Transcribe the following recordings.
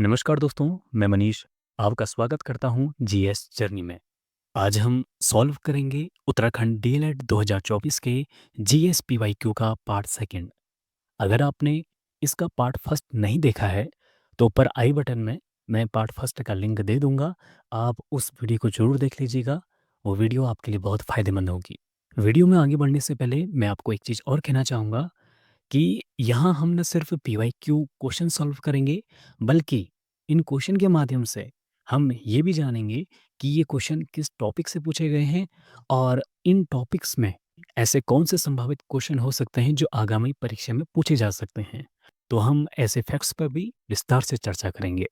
नमस्कार दोस्तों, मैं मनीष आपका स्वागत करता हूं जीएस जर्नी में। आज हम सॉल्व करेंगे उत्तराखंड डीएलएड 2024 के जीएस पीवाईक्यू का पार्ट सेकंड। अगर आपने इसका पार्ट फर्स्ट नहीं देखा है तो ऊपर आई बटन में मैं पार्ट फर्स्ट का लिंक दे दूंगा। आप उस वीडियो को जरूर देख लीजिएगा। वो वीडियो आपके लिए बहुत फायदेमंद होगी। वीडियो में आगे बढ़ने से पहले मैं आपको एक चीज़ और कहना चाहूँगा कि यहाँ हम न सिर्फ पीवाईक्यू क्वेश्चन सॉल्व करेंगे, बल्कि इन क्वेश्चन के माध्यम से हम ये भी जानेंगे कि ये क्वेश्चन किस टॉपिक से पूछे गए हैं और इन टॉपिक्स में ऐसे कौन से संभावित क्वेश्चन हो सकते हैं जो आगामी परीक्षा में पूछे जा सकते हैं। तो हम ऐसे फैक्ट्स पर भी विस्तार से चर्चा करेंगे।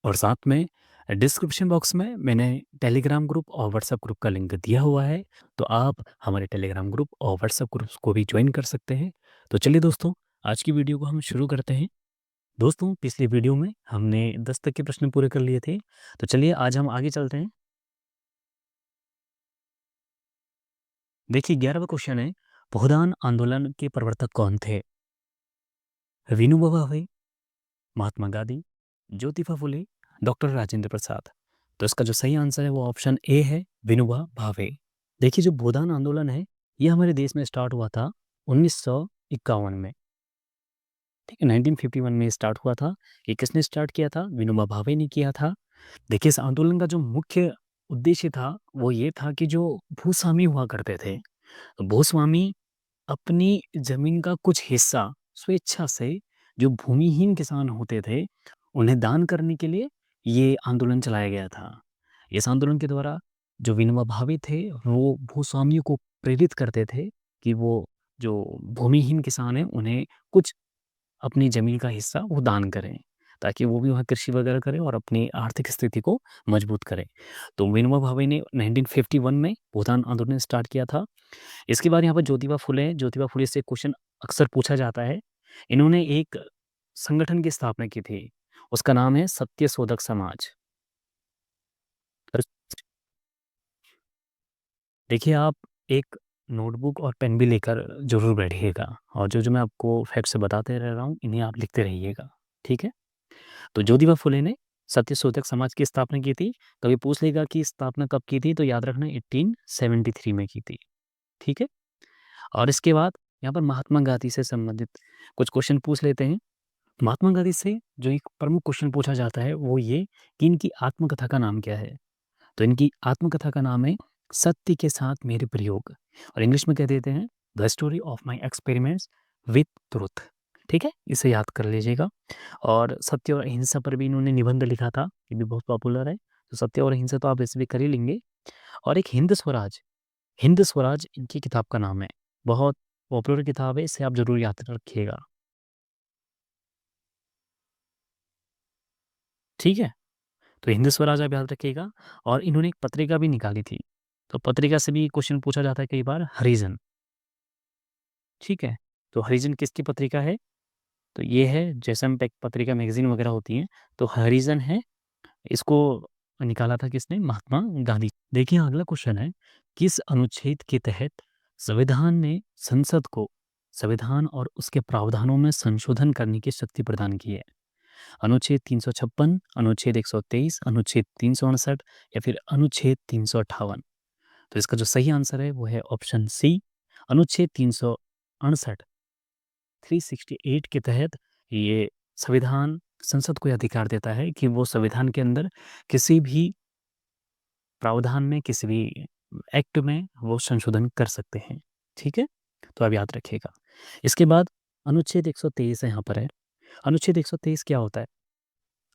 और साथ में डिस्क्रिप्शन बॉक्स में मैंने टेलीग्राम ग्रुप और व्हाट्सएप ग्रुप का लिंक दिया हुआ है, तो आप हमारे टेलीग्राम ग्रुप और व्हाट्सएप ग्रुप को भी ज्वाइन कर सकते हैं। तो चलिए दोस्तों, आज की वीडियो को हम शुरू करते हैं। दोस्तों, पिछली वीडियो में हमने 10 तक के प्रश्न पूरे कर लिए थे, तो चलिए आज हम आगे चलते हैं। देखिए 11वां क्वेश्चन है, भूदान आंदोलन के प्रवर्तक कौन थे? विनोबा भावे, महात्मा गांधी, ज्योतिबा फुले, डॉक्टर राजेंद्र प्रसाद। तो इसका जो सही आंसर है वो ऑप्शन ए है, विनोबा भावे। देखिए जो भूदान आंदोलन है ये हमारे देश में स्टार्ट हुआ था 1951 में। ठीक है, 1951 में स्टार्ट हुआ था। ये किसने स्टार्ट किया था? विनोबा भावे ने किया था। देखिए इस आंदोलन का जो मुख्य उद्देश्य था वो ये था कि जो भूस्वामी हुआ करते थे, तो भूस्वामी अपनी जमीन का कुछ हिस्सा स्वेच्छा से जो भूमिहीन किसान होते थे उन्हें दान करने के लिए ये आंदोलन चलाया गया था। इस आंदोलन के द्वारा जो विनोबा भावे थे वो भूस्वामियों को प्रेरित करते थे कि वो जो भूमिहीन किसान हैं उन्हें कुछ अपनी ज़मीन का हिस्सा वो दान करें, ताकि वो भी वहाँ कृषि वगैरह करें और अपनी आर्थिक स्थिति को मजबूत करें। तो विनोबा भावे ने 1951 में भूदान आंदोलन स्टार्ट किया था। इसके बाद यहाँ पर ज्योतिबा फुले हैं। ज्योतिबा फुले से क्वेश्चन अक्सर पूछा जाता है। इन्होंने एक संगठन की स्थापना की थी, उसका नाम है सत्य शोधक समाज। और देखिए आप एक नोटबुक और पेन भी लेकर ज़रूर बैठिएगा, और जो-जो मैं आपको फैक्ट्स बताते रह रहा हूँ, इन्हें आप लिखते रहिएगा, ठीक है? तो ज्योतिबा फुले ने सत्यशोधक समाज की स्थापना की थी। कभी पूछ लेगा कि स्थापना कब की थी, तो याद रखना 1873 में की थी, ठीक है? और इसके बाद यहाँ पर महात्मा गांधी से संबंधित कुछ क्वेश्चन पूछ लेते हैं। महात्मा गांधी से जो एक प्रमुख क्वेश्चन पूछा जाता है वो ये कि इनकी आत्मकथा का नाम क्या है? तो इनकी आत्मकथा का नाम है सत्य के साथ मेरे प्रयोग, और इंग्लिश में कह देते हैं the story of my experiments with truth. ठीक है, इसे याद कर लीजिएगा। और सत्य और अहिंसा पर भी इन्होंने निबंध लिखा था, ये भी बहुत पॉपुलर है। तो सत्य और अहिंसा तो आप वैसे भी कर ही लेंगे। और एक हिंद स्वराज इनकी किताब का नाम है। बहुत पॉपुलर किताब है, इसे आप ज़रूर याद रखिएगा। ठीक है? तो हिंद स्वराज आप याद रखिएगा। और इन्होंने एक पत्रिका भी निकाली थी। तो पत्रिका से भी क्वेश्चन पूछा जाता है कई बार, हरिजन। ठीक है? तो हरिजन किसकी पत्रिका है? तो ये है, जैसे हम पत्रिका मैगज़ीन वगैरह होती हैं, तो हरिजन है। इसको निकाला था किसने? महात्मा गांधी। देखिए अगला क्वेश्चन है, किस अनुच्छेद के तहत संविधान ने संसद को संविधान और उसके प्रावधानों में संशोधन करने की शक्ति प्रदान की है? अनुच्छेद 356, अनुच्छेद 123, अनुच्छेद 359 या फिर अनुच्छेद 358? तो इसका जो सही आंसर है वो है ऑप्शन सी, अनुच्छेद 368। 368 के तहत ये संविधान संसद को ये अधिकार देता है कि वो संविधान के अंदर किसी भी प्रावधान में, किसी भी एक्ट में वो संशोधन कर सकते हैं। ठीक है? तो आप याद रखिएगा। इसके बाद अनुच्छेद 123 यहाँ पर है। अनुच्छेद 123 क्या होता है?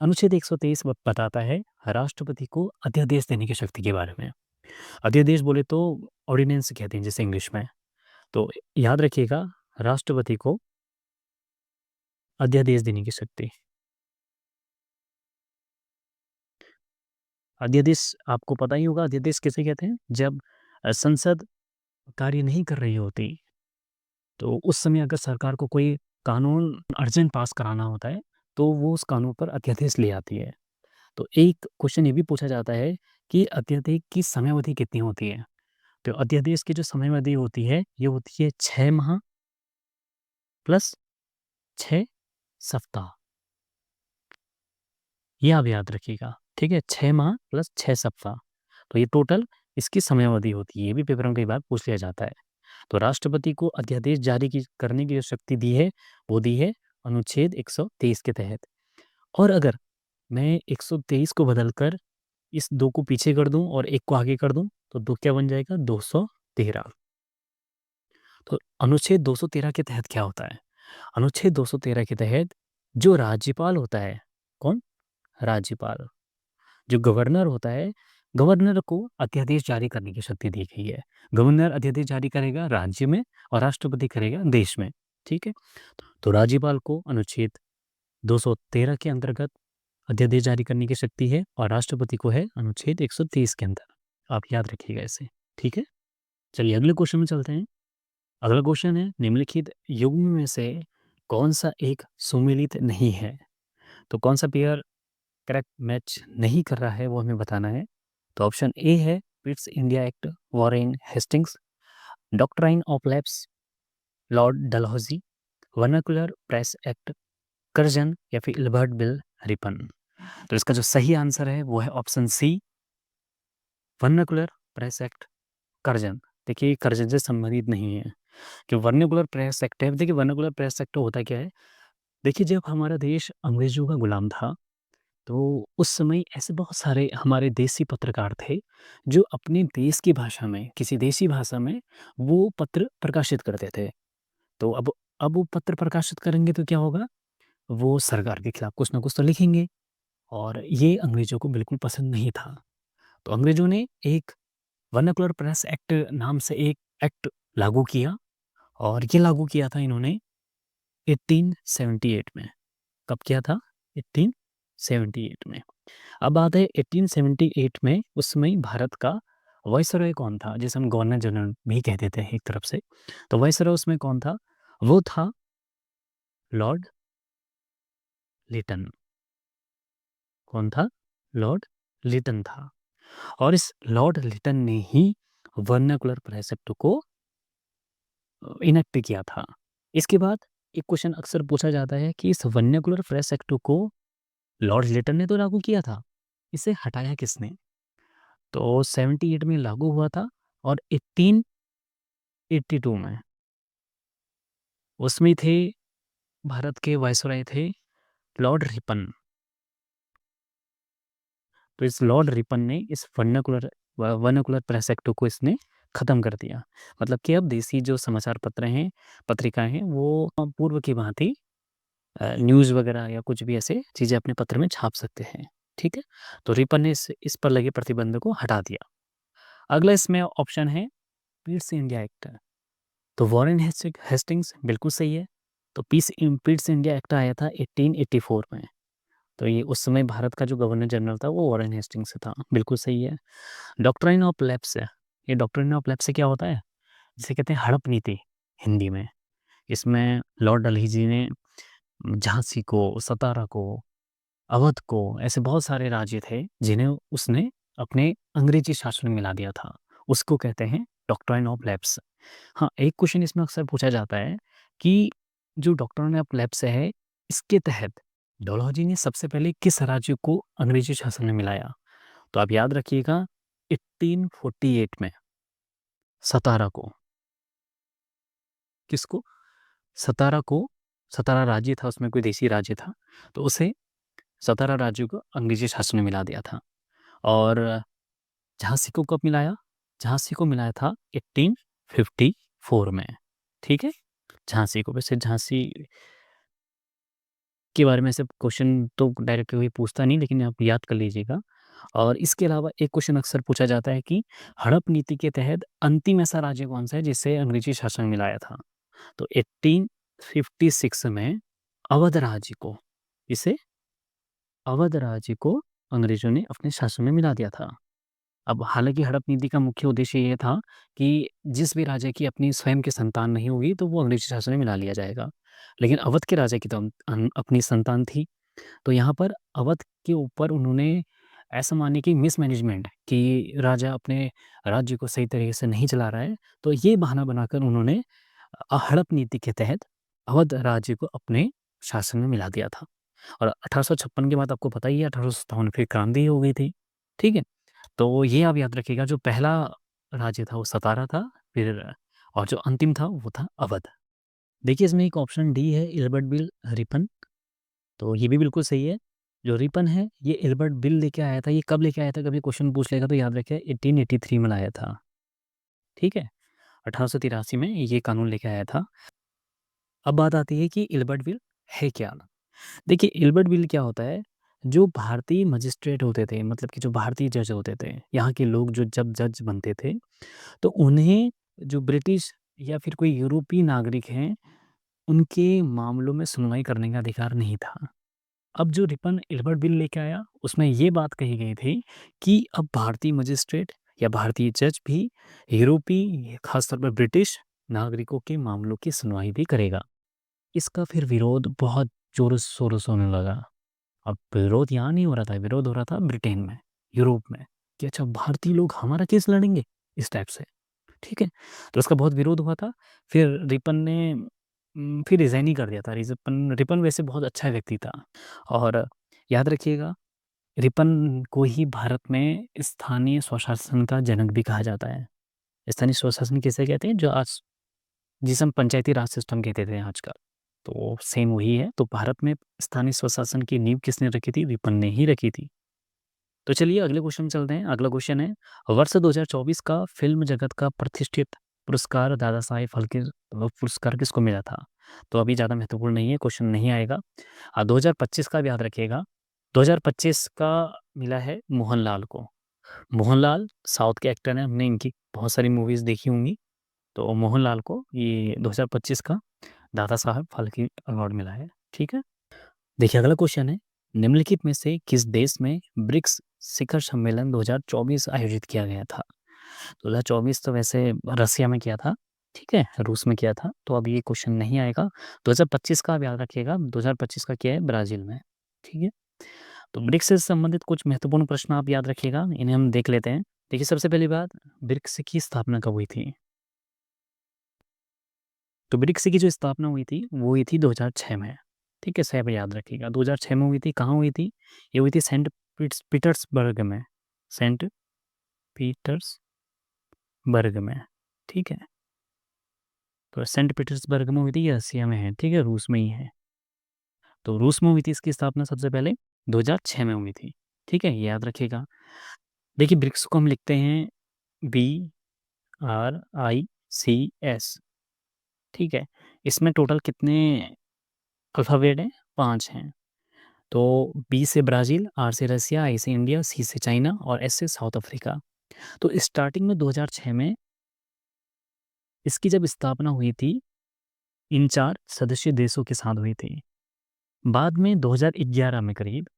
अनुच्छेद 123 बताता है राष्ट्रपति को अध्यादेश देने की शक्ति के बारे में। अध्यादेश बोले तो ऑर्डिनेंस कहते हैं जैसे इंग्लिश में। तो याद रखिएगा, राष्ट्रपति को अध्यादेश देने की शक्ति। अध्यादेश आपको पता ही होगा, अध्यादेश किसे कहते हैं? जब संसद कार्य नहीं कर रही होती, तो उस समय अगर सरकार को कोई कानून अर्जेंट पास कराना होता है, तो वो उस कानून पर अध्यादेश ले आती है। तो एक क्वेश्चन ये भी पूछा जाता है कि अध्यादेश की समयावधि कितनी होती है? तो अध्यादेश की जो समयावधि होती है, ये होती है 6 माह प्लस 6 सप्ताह। ये आप याद रखिएगा, ठीक है? 6 माह प्लस 6 सप्ताह, तो ये टोटल इसकी समयावधि होती है। ये भी पेपर में कई बार पूछ लिया जाता है। तो राष्ट्रपति को अध्यादेश जारी की करने की जो शक्ति दी है, वो दी है अनुच्छेद 123 के तहत। और अगर मैं 123 को बदलकर इस 2 को पीछे कर दूँ और 1 को आगे कर दूँ, तो 2 क्या बन जाएगा? 213। तो अनुच्छेद 213 के तहत क्या होता है? अनुच्छेद 213 के तहत जो राज्यपाल होता है, कौन? राज्यपाल। जो गवर्नर होता है, गवर्नर को अध्यादेश जारी करने की शक्ति दी गई है। गवर्नर अध्यादेश जारी करेगा राज्य में और राष्ट्रपति करेगा देश में, ठीक है? तो राज्यपाल को अनुच्छेद 213 के अंतर्गत अध्यादेश जारी करने की शक्ति है और राष्ट्रपति को है अनुच्छेद 130 के अंदर। आप याद रखिएगा इसे, ठीक है? चलिए अगले क्वेश्चन में चलते हैं। अगला क्वेश्चन है, निम्नलिखित युग्म में से कौन सा एक सुमेलित नहीं है? तो कौन सा पेयर करेक्ट मैच नहीं कर रहा है वो हमें बताना है। तो ऑप्शन ए है Pitt's India act, Warren Hastings, doctrine of lapse, Lord Dalhousie, vernacular press act, Curzon या फिर इल्बर्ट बिल रिपन। तो इसका जो सही आंसर है वो है option C, vernacular press act, Curzon. देखिए कर्जन से संबंधित नहीं है कि वर्नाकुलर प्रेस एक्ट है। देखिए वर्नाकुलर प्रेस एक्ट होता क्या है? देखिए जब हमारा देश अंग्रेजों का गुलाम था, तो उस समय ऐसे बहुत सारे हमारे देसी पत्रकार थे जो अपने देश की भाषा में, किसी देसी भाषा में वो पत्र प्रकाशित करते थे। तो अब वो पत्र प्रकाशित करेंगे तो क्या होगा? वो सरकार के खिलाफ कुछ ना कुछ तो लिखेंगे और ये अंग्रेज़ों को बिल्कुल पसंद नहीं था। तो अंग्रेज़ों ने एक वर्नाकुलर प्रेस एक्ट नाम से एक एक्ट लागू किया और ये लागू किया था इन्होंने 1878 में। कब किया था? 1878 में। अब बात है 1878 में, उस समय भारत का वाइसरॉय कौन था? जिसे हम गवर्नर जनरल भी कह देते हैं एक तरफ से। तो वाइसरॉय उसमें कौन था? वो था लॉर्ड लिटन। कौन था? लॉर्ड लिटन था। और इस लॉर्ड लिटन ने ही वर्नाकुलर प्रेस एक्ट को इनेक्ट किया था। इसके बाद एक क्वेश्चन अक्सर पूछा जाता है कि इस वर्नाकुलर प्रेस एक्ट को लॉर्ड लिटन ने तो लागू किया था, इसे हटाया किसने? तो 78 में लागू हुआ था और 1882 में उसमें थे, भारत के वायसराय थे लॉर्ड रिपन। तो इस लॉर्ड रिपन ने इस वर्नाकुलर प्रेस एक्ट को इसने ख़त्म कर दिया। मतलब कि अब देसी जो समाचार पत्र हैं, पत्रिकाएँ हैं, वो पूर्व की भांति न्यूज़ वगैरह या कुछ भी ऐसे चीज़ें अपने पत्र में छाप सकते हैं, ठीक है? तो रिपन ने इस पर लगे प्रतिबंध को हटा दिया। अगला इसमें ऑप्शन है पीट्स इंडिया एक्ट। तो वॉरेन हेस्टिंग्स बिल्कुल सही है। तो पीट्स इंडिया एक्ट आया था 1884 में। तो ये उस समय भारत का जो गवर्नर जनरल था वो वॉरेन हेस्टिंग्स था, बिल्कुल सही है। डॉक्ट्राइन ऑफ लैप्स है, ये डॉक्ट्राइन ऑफ लैप्स से क्या होता है? जिसे कहते हैं हड़प नीति हिंदी में। इसमें लॉर्ड डलहौजी ने झांसी को, सतारा को, अवध को, ऐसे बहुत सारे राज्य थे जिन्हें उसने अपने अंग्रेजी शासन में मिला दिया था। उसको कहते हैं डॉक्ट्राइन ऑफ लैप्स। हाँ, एक क्वेश्चन इसमें अक्सर पूछा जाता है कि जो डॉक्ट्राइन ऑफ लैप्स है, इसके तहत डलहौजी ने सबसे पहले किस राज्य को अंग्रेजी शासन में मिलाया? तो आप याद रखिएगा 1848 में सतारा को। किसको? सतारा को। सतारा राज्य था, उसमें कोई देसी राज्य था, तो उसे सतारा राज्य को अंग्रेजी शासन में मिला दिया था। और झांसी को कब मिलाया? झांसी को मिलाया था 1854 में, ठीक है? झांसी को, वैसे झांसी के बारे में ऐसे क्वेश्चन तो डायरेक्ट कोई पूछता नहीं, लेकिन आप याद कर लीजिएगा। और इसके अलावा एक क्वेश्चन अक्सर पूछा जाता है कि हड़प नीति के तहत अंतिम ऐसा राज्य कौन सा है जिसे अंग्रेजी शासन मिलाया था? तो 1856 में अवध राज्य को, इसे अवध राज्य को अंग्रेजों ने अपने शासन में मिला दिया था। अब हालांकि हड़प नीति का मुख्य उद्देश्य ये था कि जिस भी राजा की अपनी स्वयं की संतान नहीं होगी तो वो अंग्रेजी शासन में मिला लिया जाएगा, लेकिन अवध के राजा की तो अपनी संतान थी। तो यहाँ पर अवध के ऊपर उन्होंने ऐसा माने कि मिसमैनेजमेंट, कि राजा अपने राज्य को सही तरीके से नहीं चला रहा है, तो ये बहाना बनाकर उन्होंने हड़प नीति के तहत अवध राज्य को अपने शासन में मिला दिया था। और 1856 के बाद आपको पता ही है 1857 में फिर क्रांति हो गई थी। ठीक है, तो ये आप याद रखिएगा, जो पहला राज्य था वो सतारा था, फिर और जो अंतिम था वो था अवध। देखिए इसमें एक ऑप्शन डी है, इल्बर्ट बिल रिपन, तो ये भी बिल्कुल सही है। जो रिपन है ये इल्बर्ट बिल लेके आया था। ये कब लेके आया था, कभी क्वेश्चन पूछ लेगा तो याद रखिए 1883 में लाया था। ठीक है, 1883 में ये कानून लेके आया था। अब बात आती है कि इल्बर्ट बिल है क्या। देखिए इल्बर्ट बिल क्या होता है, जो भारतीय मजिस्ट्रेट होते थे, मतलब कि जो भारतीय जज होते थे, यहाँ के लोग जो जब जज बनते थे, तो उन्हें जो ब्रिटिश या फिर कोई यूरोपीय नागरिक हैं, उनके मामलों में सुनवाई करने का अधिकार नहीं था। अब जो रिपन इल्बर्ट बिल लेके आया, उसमें ये बात कही गई थी कि अब भारतीय मजिस्ट्रेट या भारतीय जज भी यूरोपीय, खासतौर पर ब्रिटिश नागरिकों के मामलों की सुनवाई भी करेगा। इसका फिर विरोध बहुत जोरों शोरों से होने लगा। अब विरोध यहाँ नहीं हो रहा था, विरोध हो रहा था ब्रिटेन में, यूरोप में, कि अच्छा भारतीय लोग हमारा केस लड़ेंगे इस टाइप से। ठीक है, तो उसका बहुत विरोध हुआ था। फिर रिपन ने फिर रिज़ाइन ही कर दिया था। रिपन रिपन वैसे बहुत अच्छा व्यक्ति था, और याद रखिएगा रिपन को ही भारत में स्थानीय स्वशासन का जनक भी कहा जाता है। स्थानीय स्वशासन किसे कहते हैं, जो आज जिसे हम पंचायती राज सिस्टम कहते थे आजकल, तो सेम वही है। तो भारत में स्थानीय स्वशासन की नींव किसने रखी थी, रिपन ने ही रखी थी। तो चलिए अगले क्वेश्चन में चलते हैं। अगला क्वेश्चन है, वर्ष 2024 का फिल्म जगत का प्रतिष्ठित पुरस्कार दादा साहेब फाल्के पुरस्कार किसको मिला था। तो अभी ज़्यादा महत्वपूर्ण नहीं है, क्वेश्चन नहीं आएगा। 2025 का भी याद रखिएगा। 2025 का मिला है मोहनलाल को। मोहनलाल साउथ के एक्टर हैं, हमने इनकी बहुत सारी मूवीज़ देखी होंगी। तो मोहनलाल को ये 2025 का दादा साहब फाल्के अवार्ड मिला है। ठीक है, देखिए अगला क्वेश्चन है, निम्नलिखित में से किस देश में ब्रिक्स शिखर सम्मेलन 2024 आयोजित किया गया था। 2024 तो वैसे रसिया में किया था, ठीक है, रूस में किया था, तो अब ये क्वेश्चन नहीं आएगा। 2025 का आप याद रखिएगा, 2025 का किया है ब्राज़ील में। ठीक है, तो ब्रिक्स से संबंधित कुछ महत्वपूर्ण प्रश्न आप याद रखिएगा, इन्हें हम देख लेते हैं। देखिए सबसे पहली बात, ब्रिक्स की स्थापना कब हुई थी। तो ब्रिक्स की जो स्थापना हुई थी वो हुई थी 2006 में। ठीक है, सब याद रखिएगा, 2006 में हुई थी। कहाँ हुई थी, ये हुई थी सेंट पीटर्सबर्ग में, सेंट पीटर्सबर्ग में। ठीक है, तो सेंट पीटर्सबर्ग में हुई थी, ये रसिया में है, ठीक है, रूस में ही है। तो रूस में हुई थी इसकी स्थापना सबसे पहले, 2006 में हुई थी। ठीक है, ये याद रखिएगा। देखिए ब्रिक्स को हम लिखते हैं BRICS। ठीक है, इसमें टोटल कितने अल्फ़ाबेट हैं, 5 हैं। तो बी से ब्राज़ील, आर से रसिया, आई से इंडिया, सी से चाइना और एस से साउथ अफ्रीका। तो स्टार्टिंग में 2006 में इसकी जब स्थापना हुई थी, इन 4 सदस्य देशों के साथ हुई थी। बाद में 2011 में करीब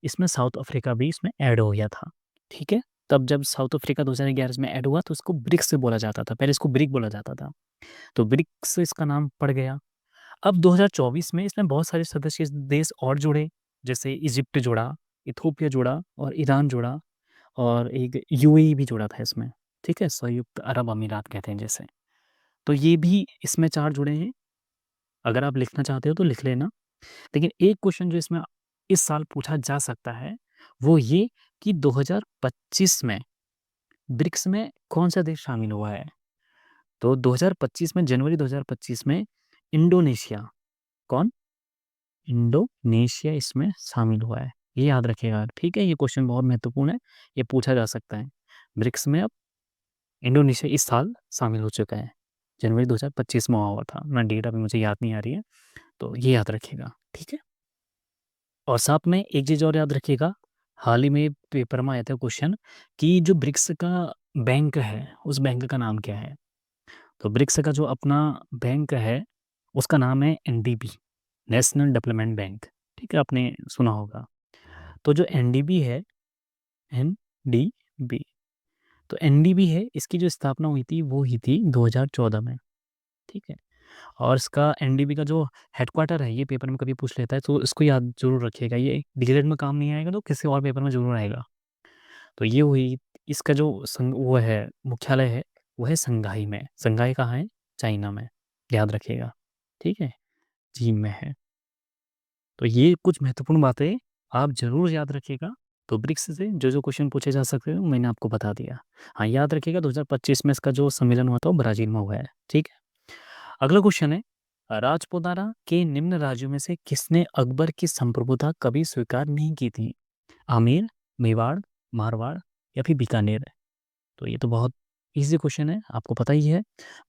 इसमें साउथ अफ्रीका भी इसमें ऐड हो गया था। ठीक है, तब जब साउथ अफ्रीका 2011 में ऐड हुआ तो इसको ब्रिक्स बोला जाता था, पहले इसको ब्रिक बोला जाता था, तो ब्रिक्स से इसका नाम पड़ गया। अब 2024 में इसमें बहुत सारे सदस्य देश और जुड़े, जैसे इजिप्ट जुड़ा, इथोपिया जुड़ा और ईरान जुड़ा, और एक यूएई भी जुड़ा था इसमें। ठीक है, संयुक्त अरब अमीरात कहते हैं जैसे। तो ये भी इसमें 4 जुड़े हैं। अगर आप लिखना चाहते हो तो लिख लेना। लेकिन एक क्वेश्चन जो इसमें इस साल पूछा जा सकता है, वो ये कि 2025 में ब्रिक्स में कौन-सा देश शामिल हुआ है? तो 2025 में, जनवरी 2025 में इंडोनेशिया, कौन? इंडोनेशिया इसमें शामिल हुआ है। ये याद रखिएगा, ठीक है? ये क्वेश्चन बहुत महत्वपूर्ण है, ये पूछा जा सकता है। ब्रिक्स में अब इंडोनेशिया इस साल शामिल हो चुका है। जनवरी 2025 में हुआ था। मैं डेट अभी मुझे याद नहीं आ रही है, तो ये याद रखिएगा, ठीक है? और साथ में एक चीज़ और याद रखिएगा, हाल ही में पेपर में आया था क्वेश्चन कि जो ब्रिक्स का बैंक है, उस बैंक का नाम क्या है? तो ब्रिक्स का जो अपना बैंक है, उसका नाम है एनडीबी, नेशनल डेवलपमेंट बैंक, ठीक है? आपने सुना होगा। तो जो एनडीबी है, एनडीबी, तो एनडीबी है, इसकी जो स्थापना हुई थी वो हुई थी 2014 में, ठीक है? और इसका एनडीबी का जो हेडक्वार्टर है, ये पेपर में कभी पूछ लेता है तो इसको याद ज़रूर रखिएगा। ये डीएलएड में काम नहीं आएगा तो किसी और पेपर में ज़रूर आएगा। तो ये हुई, इसका जो वो है, मुख्यालय है, वो है संघाई में। संघाई कहाँ है? चाइना में, याद रखिएगा, ठीक है? चीन में है। तो ये कुछ महत्वपूर्ण बातें आप जरूर याद रखिएगा। तो ब्रिक्स से जो जो क्वेश्चन पूछे जा सकते हैं मैंने आपको बता दिया। हाँ, याद रखिएगा 2025 में इसका जो सम्मेलन हुआ था वो ब्राजील में हुआ है। ठीक है। अगला क्वेश्चन है, राजपूताना के निम्न राज्यों में से किसने अकबर की संप्रभुता कभी स्वीकार नहीं की थी? आमेर, मेवाड़, मारवाड़ या फिर बीकानेर? तो ये तो बहुत इजी क्वेश्चन है, आपको पता ही है।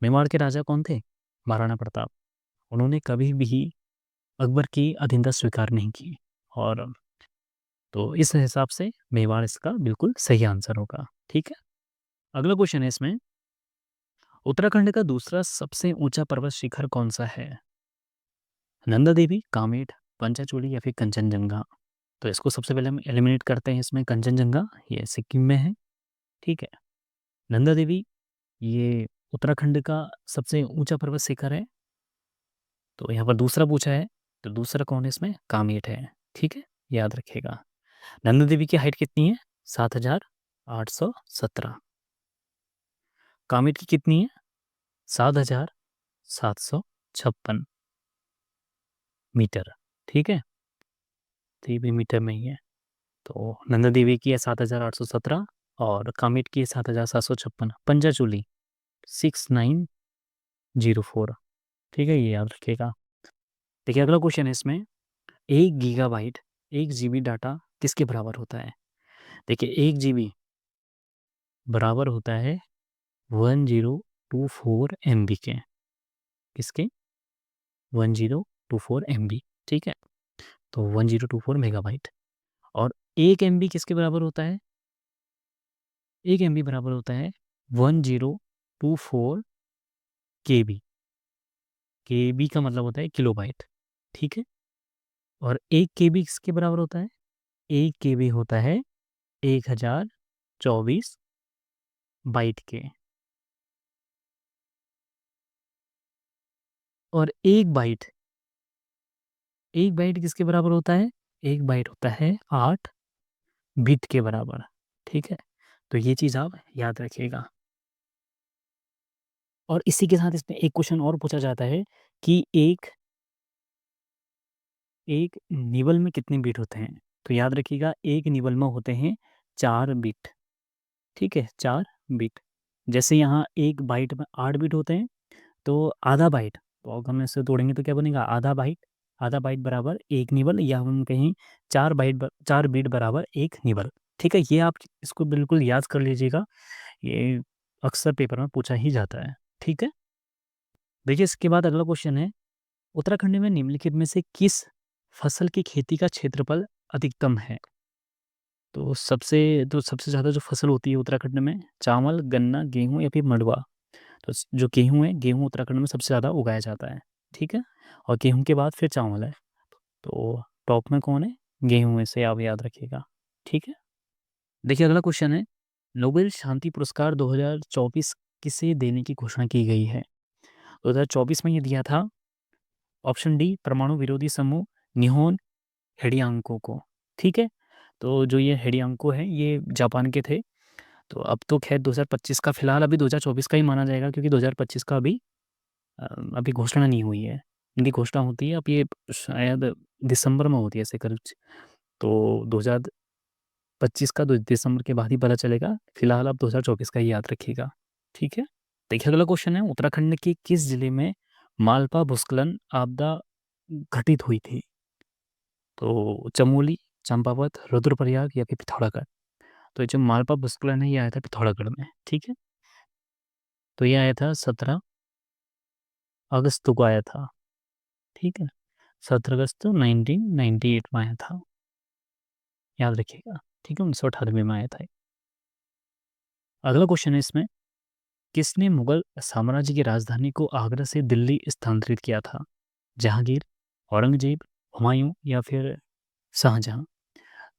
मेवाड़ के राजा कौन थे? महाराणा प्रताप। उन्होंने कभी भी अकबर की अधीनता स्वीकार नहीं की। और तो इस हिसाब से मेवाड़ इसका बिल्कुल सही आंसर होगा। ठीक है। अगला क्वेश्चन है इसमें, उत्तराखंड का दूसरा सबसे ऊंचा पर्वत शिखर कौन सा है? नंदा देवी, कामेट, पंचाचूली या फिर कंचनजंगा? तो इसको सबसे पहले हम एलिमिनेट करते हैं। इसमें कंचनजंगा ये सिक्किम में है। ठीक है। नंदा देवी ये उत्तराखंड का सबसे ऊंचा पर्वत शिखर है। तो यहाँ पर दूसरा पूछा है, तो दूसरा कौन है इसमें? कामेट है। ठीक है, याद रखिएगा। नंदा देवी की हाइट कितनी है? 7,817। कामेट की कितनी है? 7,756 मीटर। ठीक है, तो ये भी मीटर में ही है। तो नंदा देवी की है 7,817 और कामेट की है 7,756। पंचाचूली 6,904। ठीक है, ये याद रखिएगा। देखिए अगला क्वेश्चन है इसमें, 1 गीगाबाइट 1 GB डाटा किसके बराबर होता है? देखिए 1 GB बराबर होता है 1024 MB के। किसके? 1024 MB। ठीक है, तो 1024 मेगाबाइट। और 1 MB किसके बराबर होता है? 1 MB बराबर होता है 1024 KB। KB का मतलब होता है किलोबाइट। ठीक है, और 1 KB किसके बराबर होता है? 1 KB होता है 1024 बाइट के। और 1 बाइट किसके बराबर होता है? 1 बाइट होता है 8 बिट के बराबर। ठीक है, तो ये चीज़ आप याद रखिएगा। और इसी के साथ इसमें एक क्वेश्चन और पूछा जाता है कि एक एक निबल में कितने बिट होते हैं? तो याद रखिएगा, एक निबल में होते हैं 4 बिट। ठीक है, 4 बिट। जैसे यहाँ 1 बाइट में 8 बिट होते हैं, तो आधा बाइट, तो अगर हम इससे तोड़ेंगे तो क्या बनेगा? आधा बाइट। आधा बाइट बराबर 1 निबल, या हम कहीं 4 बिट बराबर 1 निबल। ठीक है, ये आप इसको बिल्कुल याद कर लीजिएगा, ये अक्सर पेपर में पूछा ही जाता है। ठीक है। देखिए इसके बाद अगला क्वेश्चन है, उत्तराखंड में निम्नलिखित में से किस फसल की खेती का क्षेत्रफल अधिकतम है? तो सबसे ज़्यादा जो फसल होती है उत्तराखंड में, चावल, गन्ना, गेहूँ या फिर मंडुवा? तो जो गेहूँ है, गेहूँ उत्तराखंड में सबसे ज़्यादा उगाया जाता है। ठीक है, और गेहूँ के बाद फिर चावल है। तो टॉप में कौन है? गेहूँ है, इसे आप याद रखिएगा। ठीक है। देखिए अगला क्वेश्चन है, नोबेल शांति पुरस्कार 2024 किसे देने की घोषणा की गई है? 2024 में ये दिया था, ऑप्शन डी परमाणु विरोधी समूह निहोन हेडियांको को। ठीक है, तो जो ये हेडियांको है ये जापान के थे। तो अब तो खैर 2025 का, फिलहाल अभी 2024 का ही माना जाएगा, क्योंकि 2025 का अभी घोषणा नहीं हुई है। इनकी घोषणा होती है अब ये शायद दिसंबर में होती है ऐसे कर। तो 2025 का दिसंबर के बाद ही पता चलेगा। फिलहाल आप 2024 का ही याद रखिएगा। ठीक है। देखिए अगला क्वेश्चन है, उत्तराखंड के किस जिले में मालपा भूस्खलन आपदा घटित हुई थी? तो चमोली, चंपावत, रुद्रप्रयाग या फिर पिथौरागढ़? तो ये जो मालपा भूस्खलन है ये आया था पिथौरागढ़ में। ठीक है, तो ये आया था 17 अगस्त को आया था। ठीक है, 17 अगस्त 1998 में आया था, याद रखिएगा। ठीक है, 1998 में आया था। अगला क्वेश्चन है इसमें, किसने मुगल साम्राज्य की राजधानी को आगरा से दिल्ली स्थानांतरित किया था? जहांगीर, औरंगजेब, हुमायूं या फिर शाहजहां?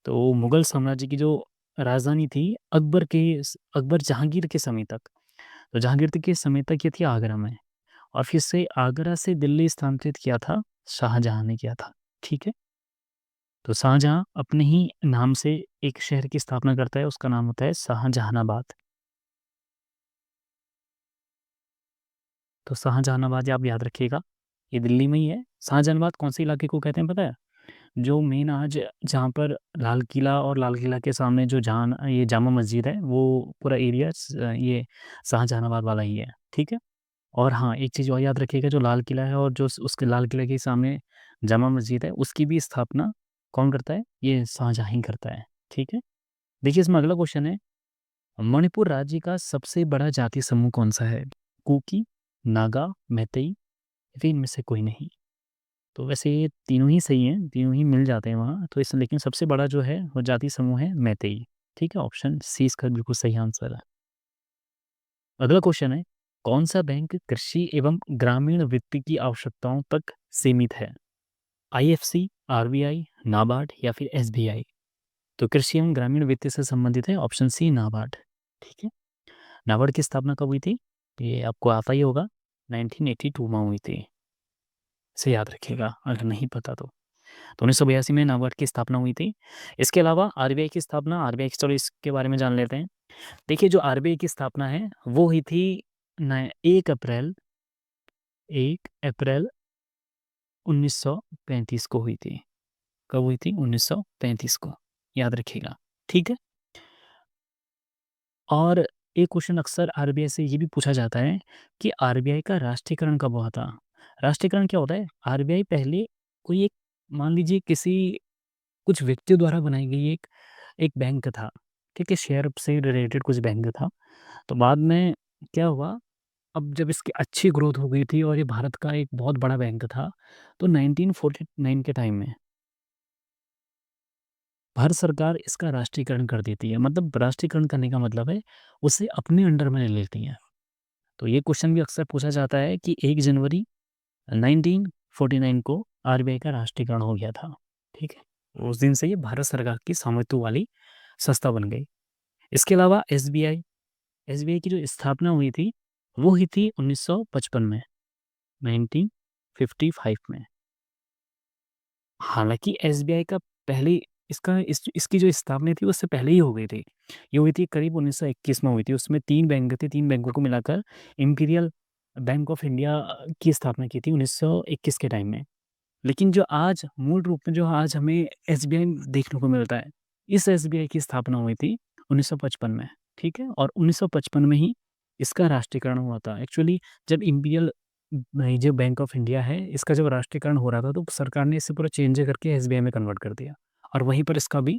तो मुगल साम्राज्य की जो राजधानी थी अकबर जहांगीर के समय तक, तो जहांगीर के समय तक ये थी आगरा में, और फिर से आगरा से दिल्ली स्थानांतरित किया था शाहजहां ने किया था। ठीक है, तो शाहजहां अपने ही नाम से एक शहर की स्थापना करता है, उसका नाम होता है शाहजहानाबाद। तो शाहजहानाबाद ये आप याद रखिएगा, ये दिल्ली में ही है। शाहजहानाबाद कौन से इलाके को कहते हैं पता है? जो मेन आज जहाँ पर लाल किला और लाल किला के सामने जो जहाँ ये जामा मस्जिद है, वो पूरा एरिया ये शाहजहानाबाद वाला ही है, ठीक है। और हाँ, एक चीज़ और याद रखिएगा, जो लाल किला है और जो उसके लाल किले के सामने जामा मस्जिद है, उसकी भी स्थापना कौन करता है? ये शाहजहाँ ही करता है, ठीक है। देखिए इसमें अगला क्वेश्चन है, मणिपुर राज्य का सबसे बड़ा जाति समूह कौन सा है? कुकी, नागा, मैतेई, या फिर इनमें से कोई नहीं? तो वैसे ये तीनों ही सही हैं, तीनों ही मिल जाते हैं वहाँ, तो इस लेकिन सबसे बड़ा जो है वो जाति समूह है मैतेई, ठीक है। ऑप्शन सी इसका बिल्कुल सही आंसर है। अगला क्वेश्चन है, कौन सा बैंक कृषि एवं ग्रामीण वित्त की आवश्यकताओं तक सीमित है? आईएफसी, आरबीआई, नाबार्ड या फिर एसबीआई? तो कृषि एवं ग्रामीण वित्त से संबंधित है, ऑप्शन सी नाबार्ड, ठीक है। नाबार्ड की स्थापना कब हुई थी? ये आपको आता ही होगा, 1982 में हुई थी, इसे याद रखिएगा अगर नहीं पता तो। 1982 में नाबार्ड की स्थापना हुई थी। इसके अलावा आरबीआई की स्थापना, आरबीआई चलो इसके बारे में जान लेते हैं। देखिए जो आरबीआई की स्थापना है वो हुई थी 1 अप्रैल 1 अप्रैल 1935 को हुई थी। कब हुई थी? 1935 को, याद रखिएगा, ठीक है। और एक क्वेश्चन अक्सर आरबीआई से ये भी पूछा जाता है कि आरबीआई का राष्ट्रीयकरण कब हुआ था? राष्ट्रीयकरण क्या होता है? आरबीआई पहले कोई एक, मान लीजिए किसी कुछ व्यक्तियों द्वारा बनाई गई एक एक बैंक था, ठीक है, शेयर से रिलेटेड कुछ बैंक था। तो बाद में क्या हुआ, अब जब इसकी अच्छी ग्रोथ हो गई थी और ये भारत का एक बहुत बड़ा बैंक था, तो 1949 के टाइम में भारत सरकार इसका राष्ट्रीयकरण कर देती है। मतलब राष्ट्रीयकरण करने का मतलब है उसे अपने अंडर में ले लेती है। तो ये क्वेश्चन भी अक्सर पूछा जाता है कि 1 जनवरी 1949 को आरबीआई का राष्ट्रीयकरण हो गया था, ठीक है। उस दिन से ये भारत सरकार की स्वामित्व वाली संस्था बन गई। इसके अलावा एसबीआई, एसबीआई की जो स्थापना हुई थी वो हुई थी 1955 में, 1955 में। हालाँकि एसबीआई का पहले इसकी जो स्थापना थी उससे पहले ही हो गई थी। ये हुई थी करीब 1921 में हुई थी। उसमें 3 बैंक थे, 3 बैंकों को मिलाकर इंपीरियल बैंक ऑफ इंडिया की स्थापना की थी 1921 के टाइम में। लेकिन जो आज मूल रूप में जो आज हमें एसबीआई देखने को मिलता है, इस एसबीआई की स्थापना हुई थी 1955 में, ठीक है? और 1955 में ही इसका राष्ट्रीयकरण हुआ था। एक्चुअली जब इंपीरियल जो बैंक ऑफ इंडिया है, इसका जब राष्ट्रीयकरण हो रहा था, तो सरकार ने इसे पूरा चेंज करके एसबीआई में कन्वर्ट कर दिया और वहीं पर इसका भी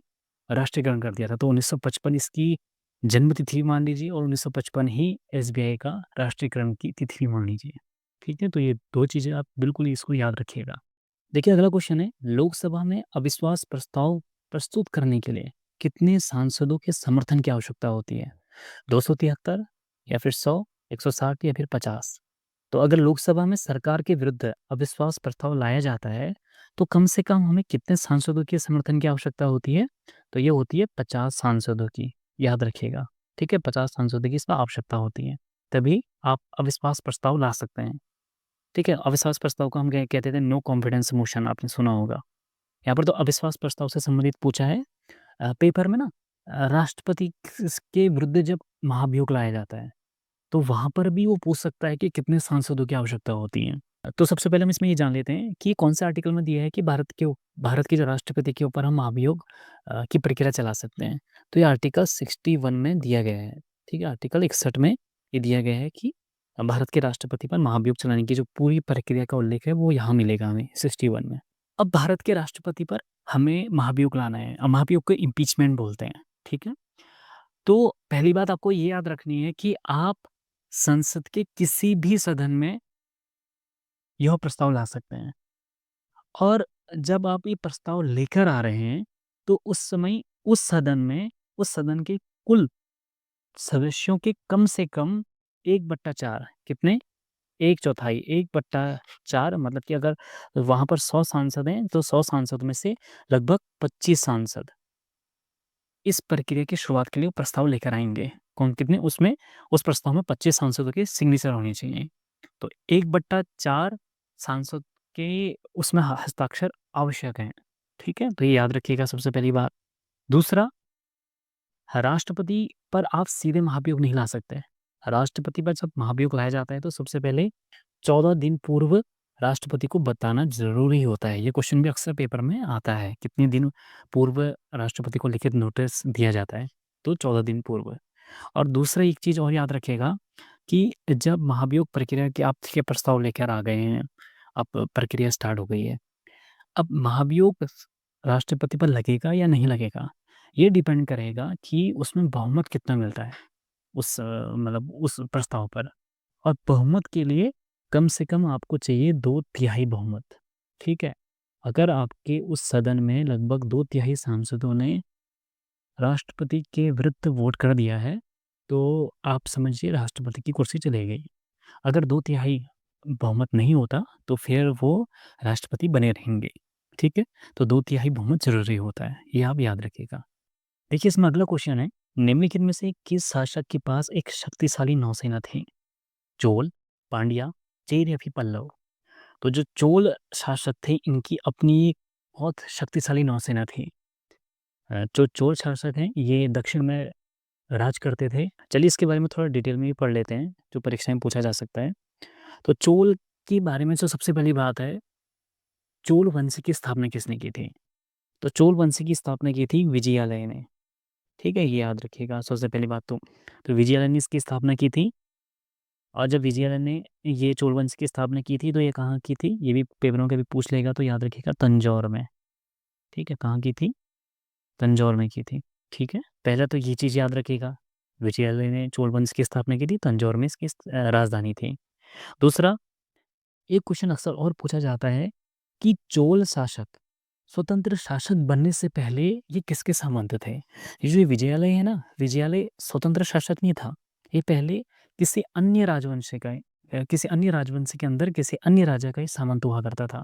राष्ट्रीयकरण कर दिया था। तो 1955 इसकी जन्म तिथि मान लीजिए और 1955 ही एसबीआई का राष्ट्रीयकरण की तिथि भी मान लीजिए, ठीक है? तो ये 2 चीज़ें आप बिल्कुल इसको याद रखिएगा। देखिए अगला क्वेश्चन है, लोकसभा में अविश्वास प्रस्ताव प्रस्तुत करने के लिए कितने सांसदों के समर्थन की आवश्यकता होती है? 273 या फिर 100, 160 या फिर 50? तो अगर लोकसभा में सरकार के विरुद्ध अविश्वास प्रस्ताव लाया जाता है, तो कम से कम हमें कितने सांसदों के समर्थन की आवश्यकता होती है? तो ये होती है 50 सांसदों की, याद रखिएगा, ठीक है? 50 सांसदों की इसमें आवश्यकता होती है, तभी आप अविश्वास प्रस्ताव ला सकते हैं, ठीक है? अविश्वास प्रस्ताव को हम कहते थे नो कॉन्फिडेंस मोशन, आपने सुना होगा। यहाँ पर तो अविश्वास प्रस्ताव से संबंधित पूछा है। पेपर में ना राष्ट्रपति के विरुद्ध जब महाभियोग लाया जाता है, तो वहाँ पर भी वो पूछ सकता है कि कितने सांसदों की आवश्यकता होती है। तो सबसे पहले हम इसमें ये जान लेते हैं कि कौन से आर्टिकल में दिया है कि भारत के जो राष्ट्रपति के ऊपर हम महाभियोग की प्रक्रिया चला सकते हैं। तो ये आर्टिकल 61 में दिया गया है, ठीक है? आर्टिकल 61 में ये दिया गया है कि भारत के राष्ट्रपति पर महाभियोग चलाने की जो पूरी प्रक्रिया का उल्लेख है वो यहाँ मिलेगा हमें 61 में। अब भारत के राष्ट्रपति पर हमें महाभियोग लाना है। महाभियोग को इम्पीचमेंट बोलते हैं, ठीक है? तो पहली बात आपको ये याद रखनी है कि आप संसद के किसी भी सदन में यह प्रस्ताव ला सकते हैं और जब आप ये प्रस्ताव लेकर आ रहे हैं, तो उस समय उस सदन के कुल सदस्यों के कम से कम 1/4 कितने? 1/4 1/4 मतलब कि अगर वहाँ पर 100 सांसद हैं, तो 100 सांसद में से लगभग 25 सांसद इस प्रक्रिया की शुरुआत के लिए प्रस्ताव लेकर आएँगे। कौन कितने? उसमें उस प्रस्ताव में 25 सांसदों के सिग्नेचर होने चाहिए। तो 1/4 सांसद के उसमें हस्ताक्षर आवश्यक हैं, ठीक है? तो ये याद रखिएगा सबसे पहली बात। दूसरा, राष्ट्रपति पर आप सीधे महाभियोग नहीं ला सकते। राष्ट्रपति पर जब महाभियोग लाया जाता है तो सबसे पहले 14 दिन पूर्व राष्ट्रपति को बताना ज़रूरी होता है। ये क्वेश्चन भी अक्सर पेपर में आता है, कितने दिन पूर्व राष्ट्रपति को लिखित नोटिस दिया जाता है? तो 14 दिन पूर्व। और दूसरा एक चीज़ और याद रखिएगा कि जब महाभियोग प्रक्रिया के आप देखिए प्रस्ताव लेकर आ गए हैं, अब प्रक्रिया स्टार्ट हो गई है। अब महाभियोग राष्ट्रपति पर लगेगा या नहीं लगेगा, ये डिपेंड करेगा कि उसमें बहुमत कितना मिलता है उस मतलब उस प्रस्ताव पर। और बहुमत के लिए कम से कम आपको चाहिए 2/3 बहुमत, ठीक है? अगर आपके उस सदन में लगभग 2/3 सांसदों ने राष्ट्रपति के विरुद्ध वोट कर दिया है, तो आप समझिए राष्ट्रपति की कुर्सी चली गई। अगर 2/3 बहुमत नहीं होता, तो फिर वो राष्ट्रपति बने रहेंगे, ठीक है? तो 2/3 बहुमत ज़रूरी होता है, ये आप याद रखिएगा। देखिए इसमें अगला क्वेश्चन है, निम्नलिखित में से किस शासक के पास एक शक्तिशाली नौसेना थी? चोल, पांड्या, चेर या फिर पल्लव? तो जो चोल शासक थे इनकी अपनी एक बहुत शक्तिशाली नौसेना थी। जो चोल शासक हैं ये दक्षिण में राज करते थे। चलिए इसके बारे में थोड़ा डिटेल में भी पढ़ लेते हैं, जो परीक्षा में पूछा जा सकता है। तो चोल के बारे में जो सबसे पहली बात है, चोल वंश की स्थापना किसने की थी? तो चोल वंश की स्थापना की थी विजयालय ने, ठीक है? ये याद रखिएगा सबसे पहली बात तो विजयालय ने इसकी स्थापना की थी। और जब विजयालय ने ये चोल वंश की स्थापना की थी, तो ये कहाँ की थी? ये भी पेपरों में कभी पूछ लेगा तो याद रखिएगा तंजौर में, ठीक है? कहाँ की थी? तंजौर में की थी, ठीक है? पहला तो ये चीज़ याद रखिएगा, विजयालय ने चोल वंश की स्थापना की थी, तंजौर में इसकी राजधानी थी। दूसरा, एक क्वेश्चन अक्सर और पूछा जाता है कि चोल शासक स्वतंत्र शासक बनने से पहले ये किसके सामंत थे? ये जो विजयालय है ना, विजयालय स्वतंत्र शासक नहीं था। ये पहले किसी अन्य राजवंश का किसी अन्य राजवंश के अंदर किसी अन्य राजा का ही सामंत हुआ करता था।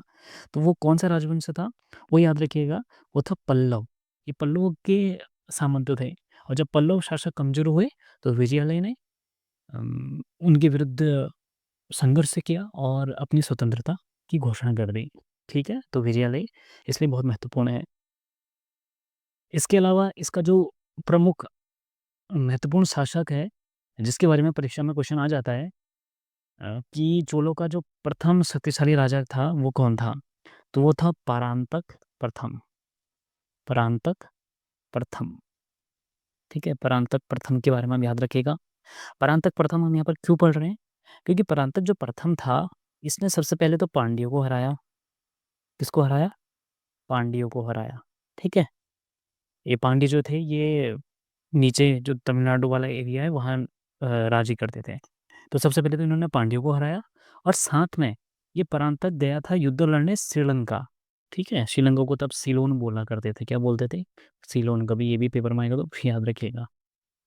तो वो कौन-सा राजवंश था? वो याद रखिएगा, वो था पल्लव। ये पल्लव के सामंत थे और जब पल्लव शासक कमज़ोर हुए, तो विजयालय ने उनके विरुद्ध संघर्ष किया और अपनी स्वतंत्रता की घोषणा कर दी, ठीक है? तो विजयालय इसलिए बहुत महत्वपूर्ण है। इसके अलावा इसका जो प्रमुख महत्वपूर्ण शासक है, जिसके बारे में परीक्षा में क्वेश्चन आ जाता है कि चोलों का जो प्रथम शक्तिशाली राजा था, वो कौन था? तो वो था परांतक प्रथम, परांतक प्रथम, ठीक है? परांतक प्रथम के बारे में आप याद रखिएगा। परांतक प्रथम हम यहाँ पर क्यों पढ़ रहे हैं? क्योंकि परांतक जो प्रथम था, इसने सबसे पहले तो पांड्यों को हराया। किसको हराया? पांड्यों को हराया, ठीक है? ये पांड्य जो थे ये नीचे जो तमिलनाडु वाला एरिया है वहाँ राज्य करते थे। तो सबसे पहले तो इन्होंने पांड्यों को हराया और साथ में ये परांतक गया था युद्ध लड़ने श्रीलंका, ठीक है? श्रीलंका को तब सिलोन बोला करते थे। क्या बोलते थे? सिलोन। कभी ये भी पेपर में आएगा तो याद रखिएगा।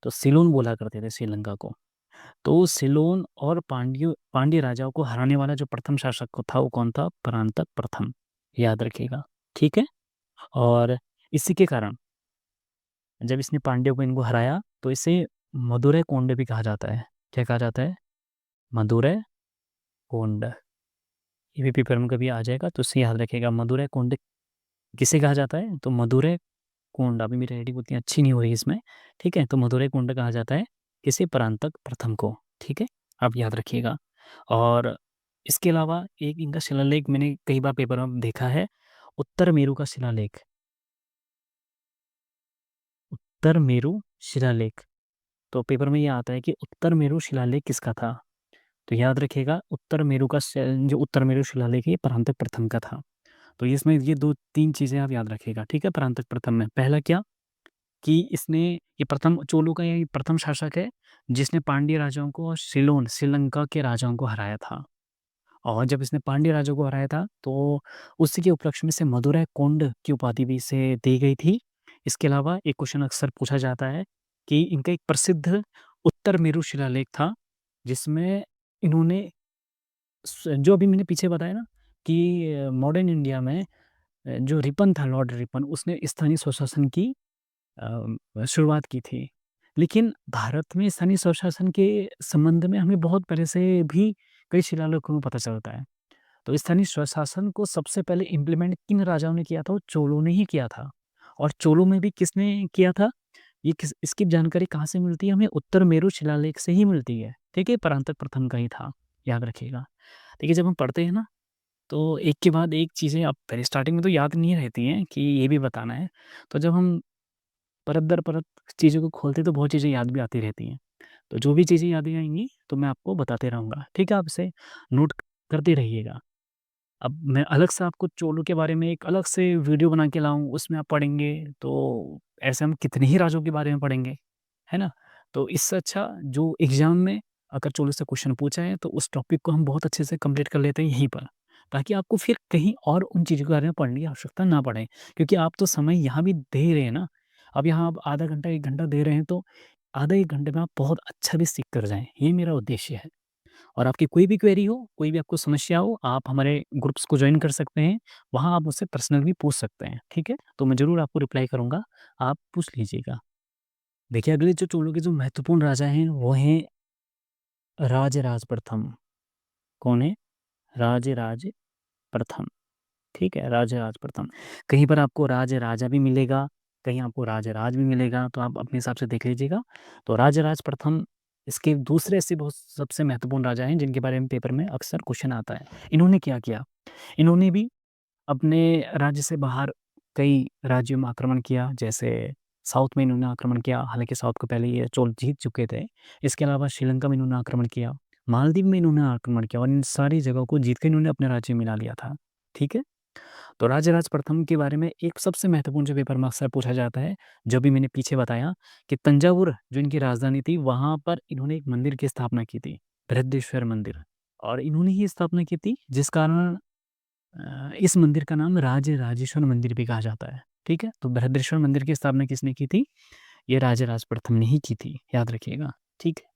तो सिलोन बोला करते थे श्रीलंका को। तो सिलोन और पांड्य राजाओं को हराने वाला जो प्रथम शासक को था वो कौन था? परांतक प्रथम, याद रखिएगा, ठीक है? और इसी के कारण जब इसने पांड्यों को इनको हराया तो इसे मदुरै कोंड भी कहा जाता है। क्या कहा जाता है? मदुरै कोंड। ये भी पेपर में कभी आ जाएगा तो इसे याद रखिएगा। मदुरै कोंड किसे कहा जाता है? तो मदुरै कोंड, अभी मेरी राइटिंग उतनी अच्छी नहीं हो रही इसमें, ठीक है? तो मदुरै कोंड कहा जाता है किसे? परांतक प्रथम को, ठीक है? आप याद रखिएगा। और इसके अलावा एक इनका शिलालेख मैंने कई बार पेपर में देखा है, उत्तर मेरु का शिलालेख। उत्तर मेरु शिलालेख। तो पेपर में ये आता है कि उत्तर मेरु शिलालेख किसका था? तो याद रखिएगा उत्तर मेरु का जो उत्तर मेरु शिलालेख है ये परांतक प्रथम का था। तो इसमें ये 2-3 चीज़ें आप याद रखिएगा, ठीक है? परांतक प्रथम में पहला क्या कि इसने ये प्रथम चोलों का ये प्रथम शासक है जिसने पांड्य राजाओं को और सिलोन श्रीलंका के राजाओं को हराया था। और जब इसने पांड्य राजाओं को हराया था तो उसी के उपलक्ष्य में से मदुरै कोंड की उपाधि भी इसे दी गई थी। इसके अलावा एक क्वेश्चन अक्सर पूछा जाता है कि इनका एक प्रसिद्ध उत्तर मेरु शिलालेख था जिसमें इन्होंने जो अभी मैंने पीछे बताया ना कि मॉडर्न इंडिया में जो रिपन था, लॉर्ड रिपन, उसने स्थानीय स्वशासन की शुरुआत की थी। लेकिन भारत में स्थानीय स्वशासन के संबंध में हमें बहुत पहले से भी कई शिलालेखों में पता चलता है। तो स्थानीय स्वशासन को सबसे पहले इम्प्लीमेंट किन राजाओं ने किया था? वो चोलों ने ही किया था। और चोलों में भी किसने किया था? ये किस इसकी जानकारी कहाँ से मिलती है? हमें उत्तर मेरु शिलालेख से ही मिलती है, ठीक है? परांतक प्रथम का ही था, याद रखिएगा। देखिए जब हम पढ़ते हैं ना तो एक के बाद एक चीज़ें आप पहले स्टार्टिंग में तो याद नहीं रहती हैं कि ये भी बताना है। तो जब हम परत दर परत चीज़ों को खोलते हैं तो बहुत चीज़ें याद भी आती रहती हैं। तो जो भी चीज़ें याद आएँगी तो मैं आपको बताते रहूँगा। ठीक है? आप इसे नोट करते रहिएगा। अब मैं अलग से आपको चोलों के बारे में एक अलग से वीडियो बना के लाऊँ, उसमें आप पढ़ेंगे, तो ऐसे हम कितने ही राजों के बारे में पढ़ेंगे, है ना? तो इससे अच्छा जो एग्ज़ाम में अगर चोलों से क्वेश्चन पूछा है, तो उस टॉपिक को हम बहुत अच्छे से कंप्लीट कर लेते हैं यहीं पर, ताकि आपको फिर कहीं और उन चीज़ों के बारे में पढ़ने की आवश्यकता ना पड़े। क्योंकि आप तो समय यहाँ भी दे रहे हैं ना, अब यहाँ आप आधा घंटा, 1 घंटा दे रहे हैं, तो आधा 1 घंटे में आप बहुत अच्छा भी सीख कर जाएँ, ये मेरा उद्देश्य है। और आपकी कोई भी क्वेरी हो, कोई भी आपको समस्या हो, आप हमारे ग्रुप्स को जॉइन कर सकते हैं। वहाँ आप मुझसे पर्सनल भी पूछ सकते हैं, ठीक है? तो मैं ज़रूर आपको रिप्लाई करूँगा, आप पूछ लीजिएगा। देखिए, अगले जो चोलों के जो महत्वपूर्ण राजा हैं, वो हैं राजराज प्रथम। कौन है? राजराज प्रथम, ठीक है? राजराज प्रथम। कहीं पर आपको राज-राजा भी मिलेगा, कहीं आपको राज-राज भी मिलेगा, तो आप अपने हिसाब से देख लीजिएगा। तो राजराज प्रथम इसके दूसरे ऐसे बहुत सबसे महत्वपूर्ण राजा हैं, जिनके बारे में पेपर में अक्सर क्वेश्चन आता है। इन्होंने क्या किया? इन्होंने भी अपने राज्य से बाहर कई राज्यों में आक्रमण किया, जैसे साउथ में इन्होंने आक्रमण किया, हालाँकि साउथ को पहले ये चोल जीत चुके थे। इसके अलावा श्रीलंका में इन्होंने आक्रमण किया, मालदीव में इन्होंने आक्रमण किया और इन सारी जगहों को जीत के इन्होंने अपने राज्य में मिला लिया था। ठीक है? तो राजराज प्रथम के बारे में एक सबसे महत्वपूर्ण जो पेपर में अक्सर पूछा जाता है, जो भी मैंने पीछे बताया कि तंजावुर जो इनकी राजधानी थी, वहाँ पर इन्होंने एक मंदिर की स्थापना की थी, बृहदेश्वर मंदिर। और इन्होंने ही स्थापना की थी, जिस कारण इस मंदिर का नाम राजराजेश्वर मंदिर भी कहा जाता है, ठीक है? तो बृहदेश्वर मंदिर की स्थापना किसने की थी? ये राजराज प्रथम ने ही की थी, याद रखिएगा, ठीक है?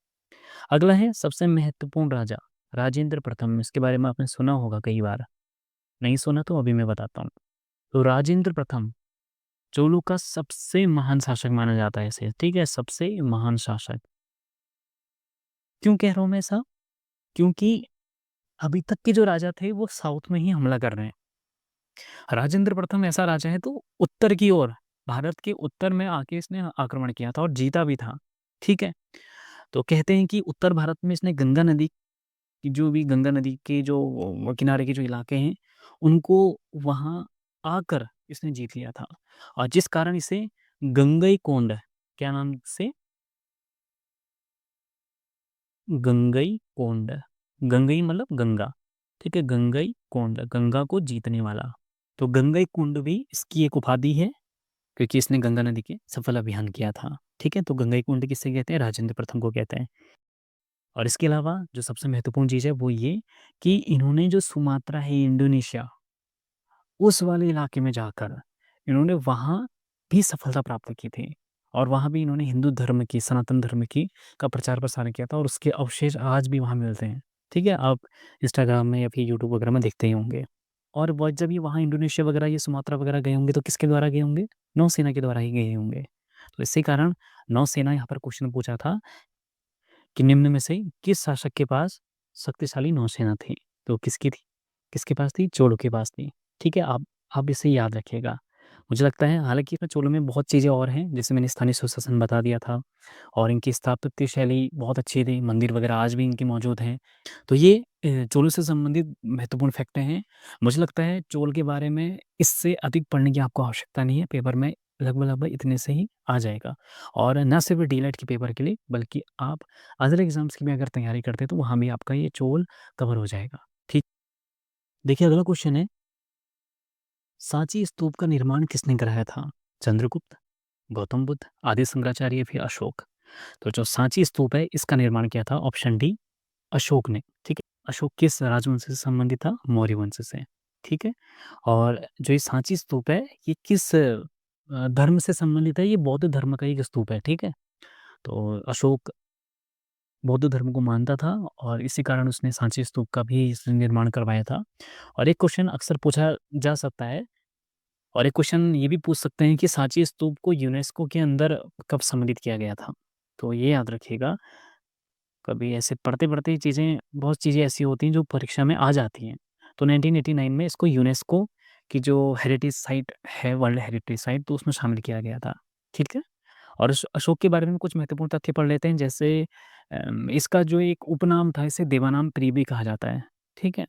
अगला है सबसे महत्वपूर्ण राजा, राजेंद्र प्रथम। इसके बारे में आपने सुना होगा कई बार, नहीं सुना तो अभी मैं बताता हूँ। तो राजेंद्र प्रथम चोलों का सबसे महान शासक माना जाता है इसे, ठीक है? सबसे महान शासक। क्यों कह रहा हूँ मैं ऐसा? क्योंकि अभी तक के जो राजा थे, वो साउथ में ही हमला कर रहे हैं। राजेंद्र प्रथम ऐसा राजा है तो उत्तर की ओर, भारत के उत्तर में आके इसने आक्रमण किया था और जीता भी था, ठीक है? तो कहते हैं कि उत्तर भारत में इसने गंगा नदी की जो भी गंगा नदी के जो किनारे के जो इलाके हैं, उनको वहाँ आकर इसने जीत लिया था और जिस कारण इसे गंगईकोंड, क्या नाम से? गंगईकोंड, गंगई मतलब गंगा, ठीक है? गंगईकोंड, गंगा को जीतने वाला। तो गंगईकोंड भी इसकी एक उपाधि है, क्योंकि इसने गंगा नदी के सफल अभियान किया था, ठीक है? तो गंगईकोंड किसे कहते हैं? राजेंद्र प्रथम को कहते हैं। और इसके अलावा जो सबसे महत्वपूर्ण चीज़ है वो ये कि इन्होंने जो सुमात्रा है इंडोनेशिया, उस वाले इलाके में जाकर इन्होंने वहाँ भी सफलता प्राप्त की थी और वहाँ भी इन्होंने हिंदू धर्म की, सनातन धर्म की का प्रचार-प्रसार किया था और उसके अवशेष आज भी वहाँ मिलते हैं, ठीक है? आप इंस्टाग्राम में या फिर यूट्यूब वगैरह में देखते ही होंगे। और वो जब ये वहाँ इंडोनेशिया वगैरह, ये सुमात्रा वगैरह गए होंगे तो किसके द्वारा गए होंगे? नौसेना के द्वारा ही गए होंगे। तो इसी कारण नौसेना यहाँ पर क्वेश्चन पूछा था कि निम्न में से किस शासक के पास शक्तिशाली नौसेना थी? तो किसकी थी? किसके पास थी? चोलों के पास थी। ठीक है? आप इसे याद रखिएगा। मुझे लगता है हालाँकि इसमें चोलों में बहुत चीज़ें और हैं, जैसे मैंने स्थानीय सुशासन बता दिया था और इनकी स्थापत्य शैली बहुत अच्छी थी, मंदिर वगैरह आज भी इनके मौजूद हैं। तो ये चोलों से संबंधित महत्वपूर्ण फैक्ट हैं। मुझे लगता है चोल के बारे में इससे अधिक पढ़ने की आपको आवश्यकता नहीं है, पेपर में लगभग-लगभग इतने से ही आ जाएगा। और ना सिर्फ़ डीएलएड के पेपर के लिए, बल्कि आप अदर एग्ज़ाम्स की भी अगर तैयारी करते हैं, तो वहाँ भी आपका ये चोल कवर हो जाएगा। ठीक, देखिए अगला क्वेश्चन है, सांची स्तूप का निर्माण किसने कराया था? चंद्रगुप्त, गौतम बुद्ध, आदि शंकराचार्य या फिर अशोक? तो जो सांची स्तूप है, इसका निर्माण किया था ऑप्शन डी अशोक ने, ठीक है? अशोक किस राजवंश से संबंधित था? मौर्य वंश से, ठीक है? और जो ये सांची स्तूप है, ये किस धर्म से संबंधित है? ये बौद्ध धर्म का एक स्तूप है, ठीक है? तो अशोक बौद्ध धर्म को मानता था और इसी कारण उसने सांची स्तूप का भी इसने निर्माण करवाया था। और एक क्वेश्चन अक्सर पूछा जा सकता है और एक क्वेश्चन ये भी पूछ सकते हैं कि सांची स्तूप को यूनेस्को के अंदर कब सम्मिलित किया गया था? तो ये याद रखिएगा, कभी ऐसे पढ़ते-पढ़ते चीज़ें, बहुत चीज़ें ऐसी होती हैं जो परीक्षा में आ जाती हैं। तो 1989 में इसको यूनेस्को की जो हेरिटेज साइट है, वर्ल्ड हेरिटेज साइट, तो उसमें शामिल किया गया था। ठीक है? और अशोक के बारे में कुछ महत्वपूर्ण तथ्य पढ़ लेते हैं, जैसे इसका जो एक उपनाम था, इसे देवानाम प्रिय भी कहा जाता है। ठीक है?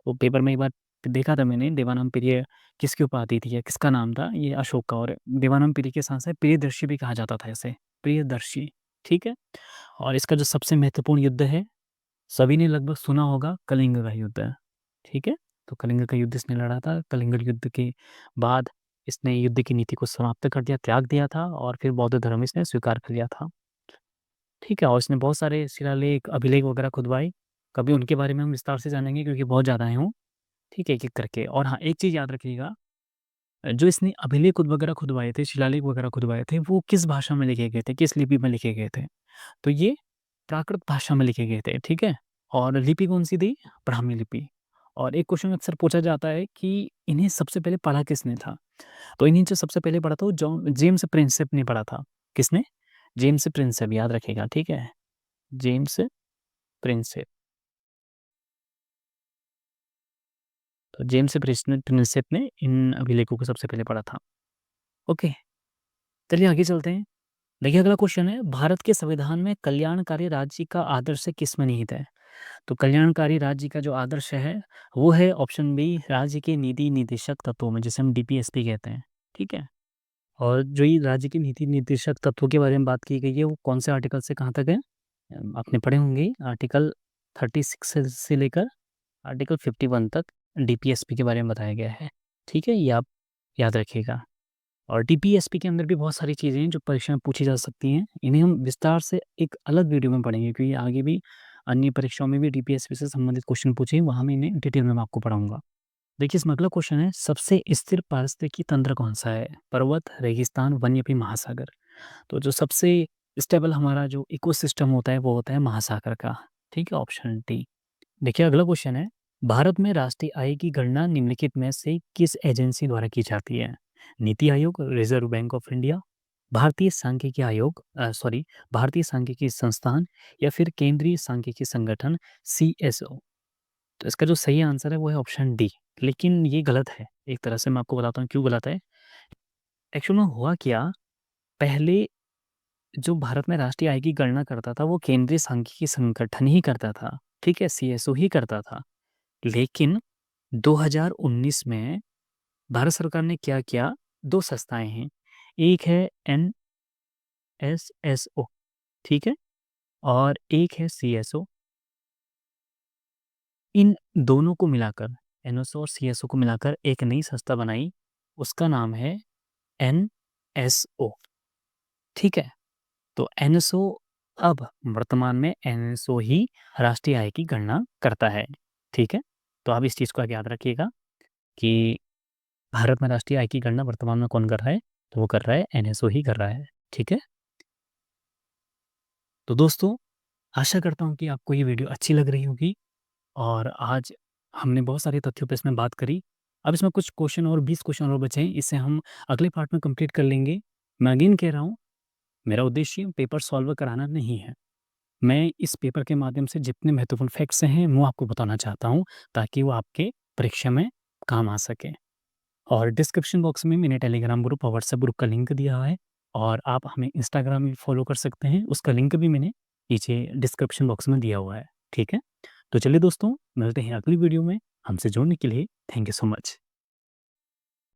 तो पेपर में एक बार देखा था मैंने देवानंद किसकी उपाधि थी या किसका नाम था, ये अशोक का, और देवानंद के साथ-साथ प्रियदर्शी भी कहा जाता था इसे, प्रियदर्शी, ठीक है? और इसका जो सबसे महत्वपूर्ण युद्ध है, सभी ने लगभग सुना होगा, कलिंग का युद्ध, ठीक है? तो कलिंग का युद्ध इसने लड़ा था। कलिंग युद्ध के बाद इसने युद्ध की नीति को समाप्त कर दिया, त्याग दिया था और फिर बौद्ध धर्म इसने स्वीकार कर लिया था, ठीक है? और इसने बहुत सारे शिलालेख, अभिलेख वगैरह खुदवाए। कभी उनके बारे में हम विस्तार से जानेंगे क्योंकि बहुत ज़्यादा हैं वो, ठीक है? एक-एक करके। और हाँ, एक चीज़ याद रखिएगा, जो इसने अभिलेख वगैरह खुदवाए थे, शिलालेख वगैरह खुदवाए थे, वो किस भाषा में लिखे गए थे, किस लिपि में लिखे गए थे? तो ये प्राकृत भाषा में लिखे गए थे, ठीक है? और लिपि कौन-सी थी? ब्राह्मी लिपि। और एक क्वेश्चन अक्सर पूछा जाता है कि इन्हें सबसे पहले पढ़ा किसने था? तो इन्हें जो सबसे पहले पढ़ा था वो जेम्स प्रिंसेप ने पढ़ा था। किसने? जेम्स प्रिंसेप, याद रखिएगा, ठीक है? James Prinsep. तो जेम्स प्रिंसेप ने इन अभिलेखों को सबसे पहले पढ़ा था। ओके, चलिए आगे चलते हैं। देखिए अगला क्वेश्चन है, भारत के संविधान में कल्याणकारी राज्य का आदर्श किसमें निहित है? तो कल्याणकारी राज्य का जो आदर्श है, वो है ऑप्शन बी, राज्य के नीति निर्देशक तत्वों में, जिसे हम डीपीएसपी कहते हैं, ठीक है? और जो ये राज्य के नीति निर्देशक तत्वों के बारे में बात की गई है, वो कौन से आर्टिकल से कहाँ तक है? आपने पढ़े होंगे, आर्टिकल 36 से लेकर आर्टिकल 51 तक डीपीएसपी के बारे में बताया गया है, ठीक है? ये आप याद रखिएगा। और डीपीएसपी के अंदर भी बहुत सारी चीज़ें हैं जो परीक्षा में पूछी जा सकती हैं। इन्हें हम विस्तार से एक अलग वीडियो में पढ़ेंगे क्योंकि आगे भी अन्य परीक्षाओं में भी डीपीएसपी से संबंधित क्वेश्चन पूछे, वहाँ मैं इन्हें डिटेल में मैं आपको पढ़ाऊँगा। देखिए इसमें अगला क्वेश्चन है, सबसे स्थिर पारिस्थितिकी तंत्र कौन-सा है? पर्वत, रेगिस्तान, वन या फिर महासागर? तो जो सबसे स्टेबल हमारा जो इकोसिस्टम होता है वो होता है महासागर का, ठीक है? Option D. देखिए अगला क्वेश्चन है, भारत में राष्ट्रीय आय की गणना निम्नलिखित में से किस एजेंसी द्वारा की जाती है? NITI Aayog, reserve bank of India, भारतीय सांख्यिकी आयोग, भारतीय सांख्यिकी संस्थान या फिर केंद्रीय सांख्यिकी संगठन, सीएसओ? तो इसका जो सही आंसर है वो है ऑप्शन डी। लेकिन ये गलत है, एक तरह से मैं आपको बताता हूँ क्यों गलत है। एक्चुअल में हुआ क्या, पहले जो भारत में राष्ट्रीय आय की गणना करता था वो केंद्रीय सांख्यिकी संगठन ही करता था, ठीक है? सीएसओ ही करता था। लेकिन 2019 में भारत सरकार ने क्या किया, 2 संस्थाएँ हैं, एक है एनएसएसओ, ठीक है? और एक है सीएसओ। इन दोनों को मिलाकर, एनएसओ और सीएसओ को मिलाकर एक नई संस्था बनाई, उसका नाम है एनएसओ, ठीक है? तो एनएसओ अब वर्तमान में एनएसओ ही राष्ट्रीय आय की गणना करता है, ठीक है? तो आप इस चीज़ को याद रखिएगा कि भारत में राष्ट्रीय आय की गणना वर्तमान में कौन कर रहा है? तो वो कर रहा है, एनएसओ ही कर रहा है, ठीक है? तो दोस्तों, आशा करता हूँ कि आपको ये वीडियो अच्छी लग रही होगी और आज हमने बहुत सारे तथ्यों पे इसमें बात करी। अब इसमें कुछ क्वेश्चन और 20 क्वेश्चन और बचे हैं, इसे हम अगले पार्ट में कंप्लीट कर लेंगे। मैं अगेन कह रहा हूँ, मेरा उद्देश्य पेपर सॉल्व कराना नहीं है। मैं इस पेपर के माध्यम से जितने महत्वपूर्ण फैक्ट्स हैं, वो आपको बताना चाहता हूँ, ताकि वो आपके परीक्षा में काम आ सके। और डिस्क्रिप्शन बॉक्स में मैंने टेलीग्राम ग्रुप और व्हाट्सएप ग्रुप का लिंक दिया है और आप हमें इंस्टाग्राम में फॉलो कर सकते हैं, उसका लिंक भी मैंने नीचे डिस्क्रिप्शन बॉक्स में दिया हुआ है, ठीक है? तो चलिए दोस्तों, मिलते हैं अगली वीडियो में। हमसे जुड़ने के लिए थैंक यू सो मच।